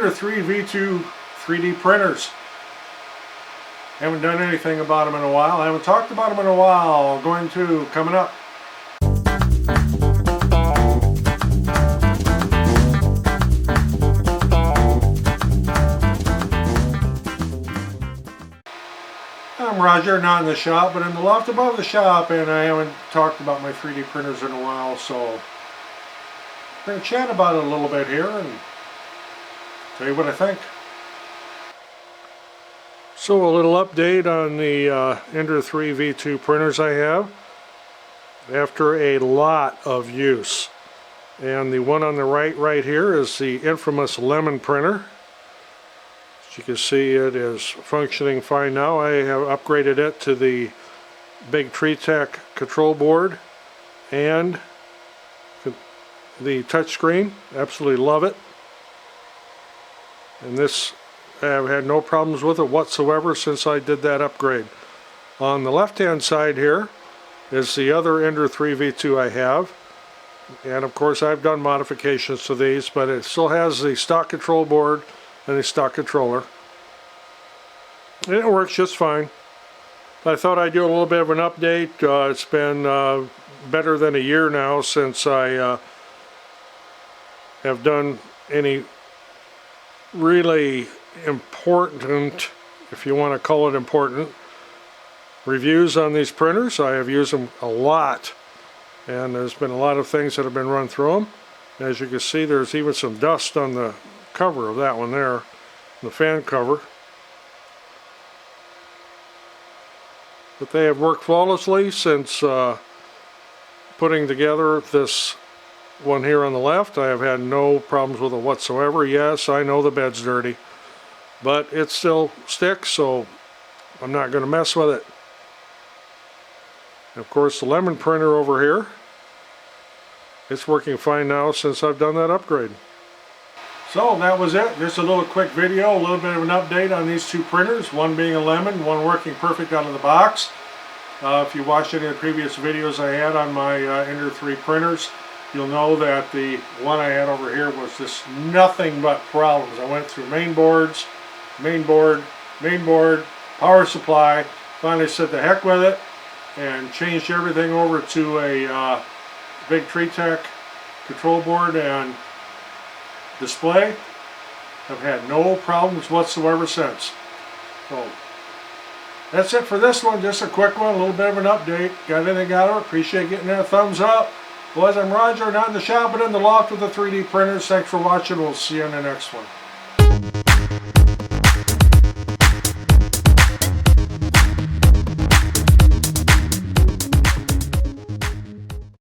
Ender 3 V2 3D printers. Haven't done anything about them in a while. I haven't talked about them in a while. Going to coming up. I'm Roger, not in the shop, but in the loft above the shop, and I haven't talked about my 3D printers in a while, so I'm going to chat about it a little bit here and tell you what I think. So a little update on the Ender 3 V2 printers I have after a lot of use. And the one on the right here is the infamous lemon printer. As you can see, it is functioning fine now. I have upgraded it to the Bigtreetech control board and the touchscreen. Absolutely love it. And this, I've had no problems with it whatsoever since I did that upgrade. On the left hand side here is the other Ender 3 V2 I have. And of course I've done modifications to these, but it still has the stock control board and the stock controller. And it works just fine. I thought I'd do a little bit of an update. It's been better than a year now since I have done any really important, if you want to call it important, reviews on these printers. I have used them a lot, and there's been a lot of things that have been run through them. As you can see, there's even some dust on the cover of that one there, the fan cover. But they have worked flawlessly since putting together this one here on the left. I have had no problems with it whatsoever. Yes, I know the bed's dirty, but it still sticks, so I'm not going to mess with it. And of course, the lemon printer over here, it's working fine now since I've done that upgrade. So that was it. Just a little quick video, a little bit of an update on these two printers, one being a lemon, one working perfect out of the box. If you watched any of the previous videos I had on my Ender 3 printers, you'll know that the one I had over here was just nothing but problems. I went through main board, power supply, finally said the heck with it and changed everything over to a Bigtreetech control board and display. I've had no problems whatsoever since. So that's it for this one. Just a quick one, a little bit of an update. Got anything out of it? Appreciate getting that thumbs up. Boys, I'm Roger, not in the shop but in the loft with the 3D printers. Thanks for watching. We'll see you in the next one.